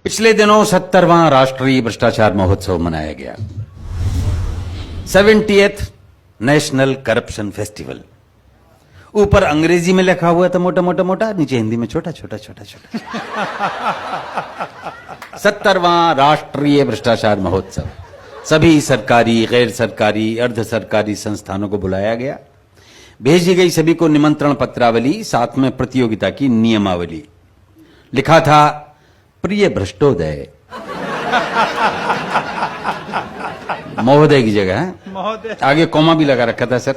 पिछले दिनों 70वां राष्ट्रीय भ्रष्टाचार महोत्सव मनाया गया। 70th national corruption festival. ऊपर अंग्रेजी में लिखा हुआ था मोटा मोटा मोटा, नीचे हिंदी में छोटा छोटा छोटा छोटा। 70वां राष्ट्रीय भ्रष्टाचार महोत्सव। सभी सरकारी, गैर सरकारी, अर्ध सरकारी संस्थानों को बुलाया गया। भेजी गई सभी को निमंत्रण पत्रावली, साथ में प्रतियोगिता की नियमावली। लिखा था प्रिय भ्रष्टोदय। महोदय की जगह है, महोदय आगे कॉमा भी लगा रखा था सर।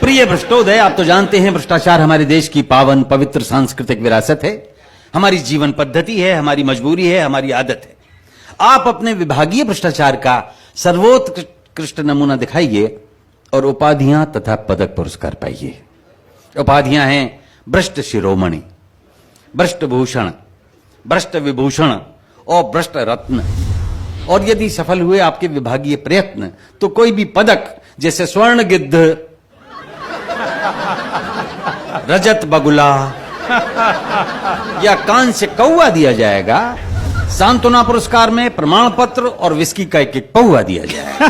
प्रिय भ्रष्टोदय, आप तो जानते हैं भ्रष्टाचार हमारे देश की पावन पवित्र सांस्कृतिक विरासत है, हमारी जीवन पद्धति है, हमारी मजबूरी है, हमारी आदत है। आप अपने विभागीय भ्रष्टाचार का सर्वोत्कृष्ट नमूना दिखाइए और उपाधियां तथा पदक पुरस्कार पाइए। उपाधियां हैं भ्रष्ट शिरोमणि, भ्रष्ट भूषण, भ्रष्ट विभूषण और भ्रष्ट रत्न। और यदि सफल हुए आपके विभागीय प्रयत्न तो कोई भी पदक जैसे स्वर्ण गिद्ध, रजत बगुला या कांस्य कौवा दिया जाएगा। सांत्वना पुरस्कार में प्रमाण पत्र और विस्की का एक पौवा दिया जाएगा।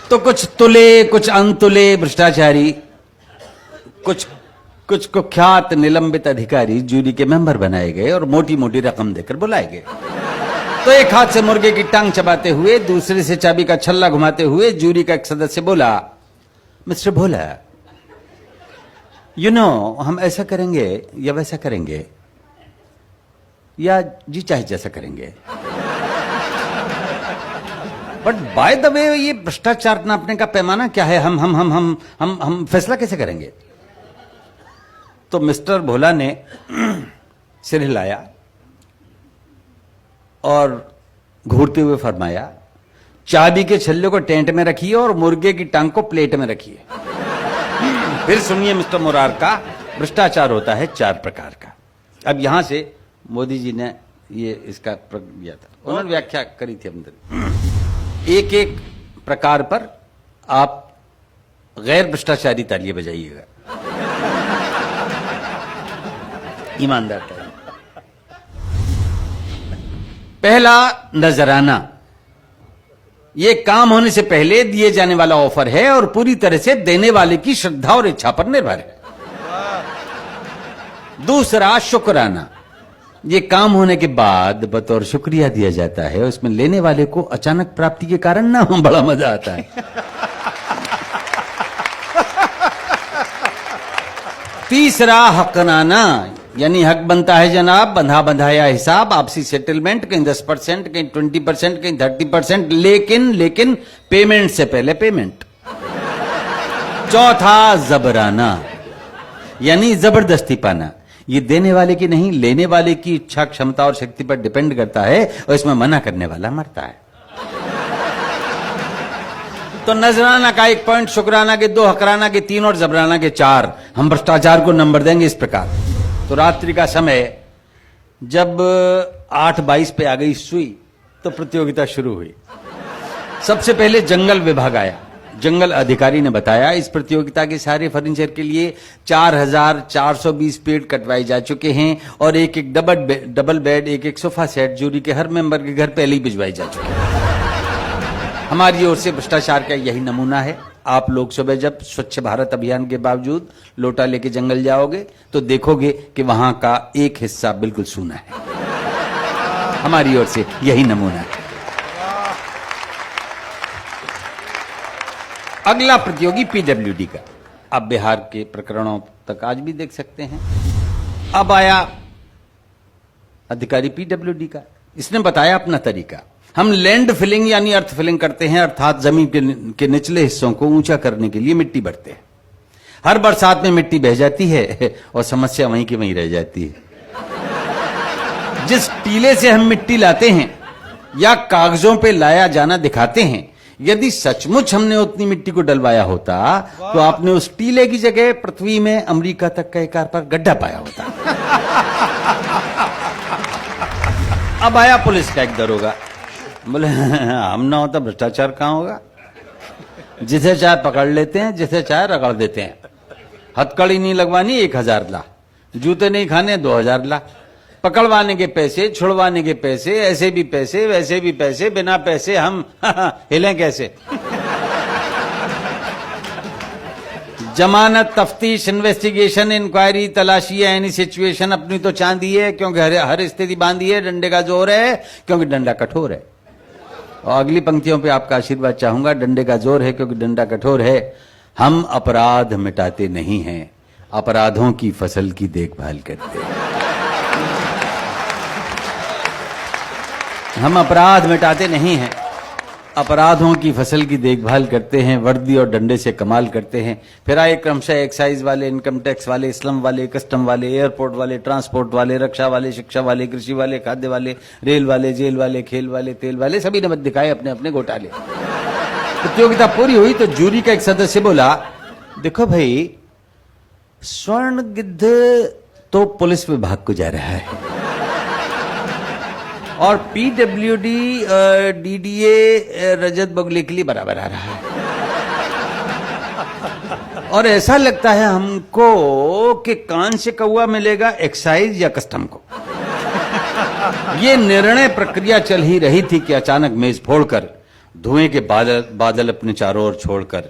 तो कुछ तुले, कुछ अनतुले भ्रष्टाचारी, कुछ कुख्यात निलंबित अधिकारी जूरी के मेंबर बनाए गए और मोटी मोटी रकम देकर बुलाए गए। तो एक हाथ से मुर्गे की टांग चबाते हुए, दूसरे से चाबी का छल्ला घुमाते हुए जूरी का एक सदस्य बोला, मिस्टर भोला, हम ऐसा करेंगे या वैसा करेंगे या जी चाहे जैसा करेंगे, बट बाय द वे ये भ्रष्टाचार नापने का पैमाना क्या है? हम फैसला कैसे करेंगे? तो मिस्टर भोला ने सिर हिलाया और घूरते हुए फरमाया, चाबी के छल्ले को टेंट में रखिए और मुर्गे की टांग को प्लेट में रखिए। फिर सुनिए मिस्टर मुरारका, भ्रष्टाचार होता है 4 प्रकार का। अब यहां से मोदी जी ने ये इसका दिया था, उन्होंने व्याख्या करी थी अंदर। एक एक प्रकार पर आप गैर भ्रष्टाचारी तालियां बजाइएगा, ईमानदार तालियां। पहला, नजराना। ये काम होने से पहले दिए जाने वाला ऑफर है और पूरी तरह से देने वाले की श्रद्धा और इच्छा पर निर्भर है। दूसरा, शुक्राना। ये काम होने के बाद बतौर शुक्रिया दिया जाता है, उसमें लेने वाले को अचानक प्राप्ति के कारण ना बड़ा मजा आता है। तीसरा, हकनाना, यानी हक बनता है जनाब, बंधा बंधाया हिसाब, आपसी सेटलमेंट, कहीं 10%, कहीं 20%, कहीं 30%, लेकिन पेमेंट से पहले पेमेंट। चौथा, जबराना, यानी जबरदस्ती पाना। ये देने वाले की नहीं, लेने वाले की इच्छा, क्षमता और शक्ति पर डिपेंड करता है और इसमें मना करने वाला मरता है। तो नजराना का 1 पॉइंट, शुक्राना के 2, हकराना के 3 और जबराना के 4। हम भ्रष्टाचार को नंबर देंगे इस प्रकार। तो रात्रि का समय जब 8:22 पे आ गई सुई तो प्रतियोगिता शुरू हुई। सबसे पहले जंगल विभाग आया। जंगल अधिकारी ने बताया, इस प्रतियोगिता के सारे फर्नीचर के लिए 4420 पेड़ कटवाए जा चुके हैं और एक डबल बेड, एक सोफा सेट जूरी के हर मेंबर के घर पहले ही भिजवाई जा चुके हैं। हमारी ओर से भ्रष्टाचार का यही नमूना है। आप लोग सुबह जब स्वच्छ भारत अभियान के बावजूद लोटा लेके जंगल जाओगे तो देखोगे कि वहां का एक हिस्सा बिल्कुल सूना है। हमारी ओर से यही नमूना है। अगला प्रतियोगी पीडब्ल्यूडी का। आप बिहार के प्रकरणों तक आज भी देख सकते हैं। अब आया अधिकारी पीडब्ल्यूडी का। इसने बताया अपना तरीका। हम लैंड फिलिंग यानी अर्थ फिलिंग करते हैं, अर्थात जमीन के निचले हिस्सों को ऊंचा करने के लिए मिट्टी भरते हैं। हर बरसात में मिट्टी बह जाती है और समस्या वहीं की वहीं रह जाती है। जिस टीले से हम मिट्टी लाते हैं या कागजों पे लाया जाना दिखाते हैं, यदि सचमुच हमने उतनी मिट्टी को डलवाया होता तो आपने उस टीले की जगह पृथ्वी में अमेरिका तक का एक आर पार गड्ढा पाया होता। अब आया पुलिस का एक दरोगा। बोले हम ना होता भ्रष्टाचार कहां होगा। जिसे चाहे पकड़ लेते हैं, जिसे चाहे रगड़ देते हैं। हथकड़ी नहीं लगवानी 1000 ला, जूते नहीं खाने 2000 ला, पकड़वाने के पैसे, छुड़वाने के पैसे, ऐसे भी पैसे वैसे भी पैसे, बिना पैसे हम हिलें कैसे। जमानत, तफ्तीश, इन्वेस्टिगेशन, इंक्वायरी, तलाशी है, एनी सिचुएशन अपनी तो चांदी है क्योंकि हर स्थिति बांधी है, डंडे का जोर है क्योंकि डंडा कठोर है। और अगली पंक्तियों पे आपका आशीर्वाद चाहूंगा। डंडे का जोर है क्योंकि डंडा कठोर है। हम अपराध मिटाते नहीं हैं, अपराधों की फसल की देखभाल करते हैं। हम अपराध मिटाते नहीं हैं, अपराधों की फसल की देखभाल करते हैं। वर्दी और डंडे से कमाल करते हैं। फिर आए क्रमशः एक्साइज वाले, इनकम टैक्स वाले, स्लम वाले, कस्टम वाले, एयरपोर्ट वाले, ट्रांसपोर्ट वाले, रक्षा वाले, शिक्षा वाले, कृषि वाले, खाद्य वाले, रेल वाले, जेल वाले, खेल वाले, तेल वाले, सभी ने मत दिखाए अपने अपने घोटाले। प्रतियोगिता पूरी हुई तो जूरी का एक सदस्य बोला, देखो भाई, स्वर्ण गिद्ध तो पुलिस विभाग को जा रहा है और पीडब्ल्यूडी डीडीए रजत बगुले के लिए बराबर आ रहा है। और ऐसा लगता है हमको कि कान से कौवा मिलेगा एक्साइज या कस्टम को। ये निर्णय प्रक्रिया चल ही रही थी कि अचानक मेज फोड़कर, धुएं के बादल अपने चारों ओर छोड़कर,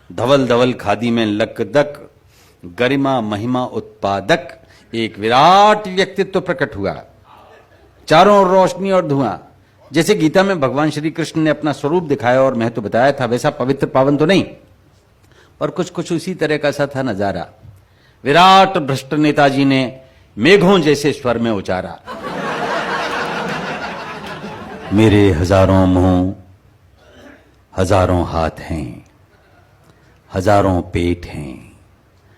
धवल धवल खादी में लकदक, गरिमा महिमा उत्पादक एक विराट व्यक्तित्व प्रकट हुआ। चारों ओर रोशनी और धुआं। जैसे गीता में भगवान श्री कृष्ण ने अपना स्वरूप दिखाया और महत्व बताया था, वैसा पवित्र पावन तो नहीं, पर कुछ कुछ उसी तरह का सा था नजारा। विराट भ्रष्ट नेताजी ने मेघों जैसे स्वर में उचारा, मेरे हजारों मुंह, हजारों हाथ हैं, हजारों पेट हैं,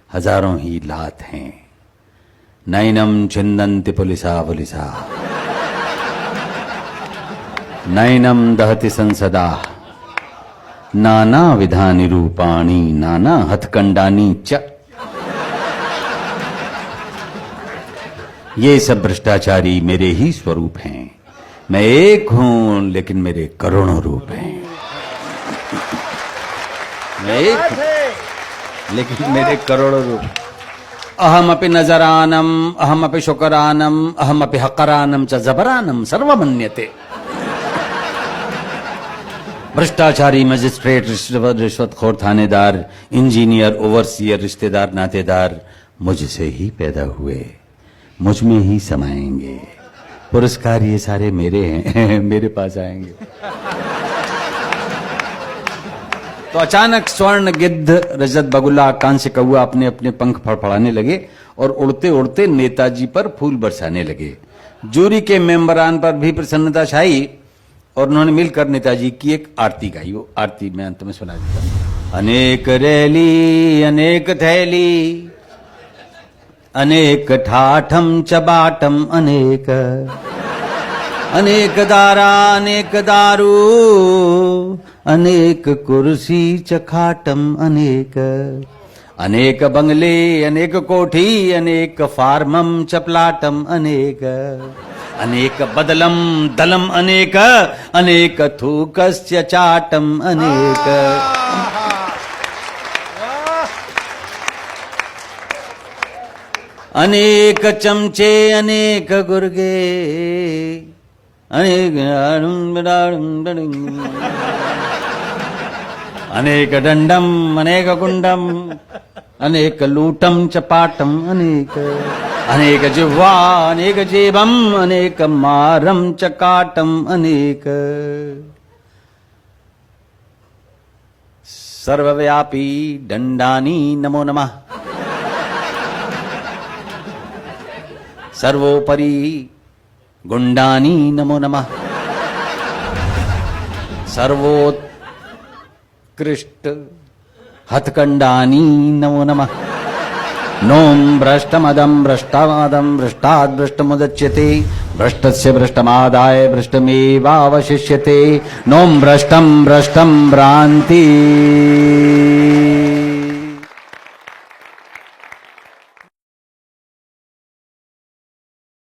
हजारों ही लात हैं, नैनम छिन्दन्ति पुलिसा पुलिसा, नैनम दहति संसदा, नाना विधानि रूपाणि, नाना हथकंडानी च। ये सब भ्रष्टाचारी मेरे ही स्वरूप हैं। मैं एक हूं लेकिन मेरे करोड़ों रूप हैं। मैं एक हूं लेकिन मेरे करोड़ों रूप। अहमपि नजरानम, अहमपि शुकरानम, अहमपि हकरानम च जबरानम सर्वमन्यते। भ्रष्टाचारी, मजिस्ट्रेट, रिश्वतखोर, थानेदार, इंजीनियर, ओवरसियर, रिश्तेदार, नातेदार मुझसे ही पैदा हुए, मुझ में ही समाएंगे। पुरस्कार ये सारे मेरे हैं, मेरे पास आएंगे। तो अचानक स्वर्ण गिद्ध, रजत बगुला, कांस्य कौवा अपने अपने पंख फड़फड़ाने लगे और उड़ते उड़ते नेताजी पर फूल बरसाने लगे। जूरी के मेंबरान पर भी प्रसन्नता छाई और उन्होंने मिलकर नेताजी की एक आरती गाई। वो आरती मैं अंत में सुना देता हूं। अनेक रैली, अनेक थैली, अनेक ठाठम चबाटम, अनेक अनेक दारा, अनेक दारू, अनेक कुर्सी चखाटम, अनेक अनेक बंगले, अनेक कोठी, अनेक फार्मम चपलाटम, अनेक अनेक बदलम दलम, अनेक अनेक थूकस्य चाटम, अनेक अनेक चमचे, अनेक गुर्गे, अनेक अनेक दंडम, अनेक कुंडम, अनेक लूटम चपाटम, अनेक अनेक जिह्वा, अनेक जेबम, अनेक मारम चकाटम, अनेक सर्वव्यापी दंडानी नमो नमः, सर्वोपरि गुंडानी नमो नमः, सर्वोत्कृष्ट हथकंडानी नमो नमः। नोम भ्रष्टमदम भ्रष्टादम भ्रष्टाद् भ्रष्टमुदच्यते, भ्रष्टस्य भ्रष्टमादाय भ्रष्टमेवावशिष्यते। नोम भ्रष्टम भ्रष्टम भ्रांति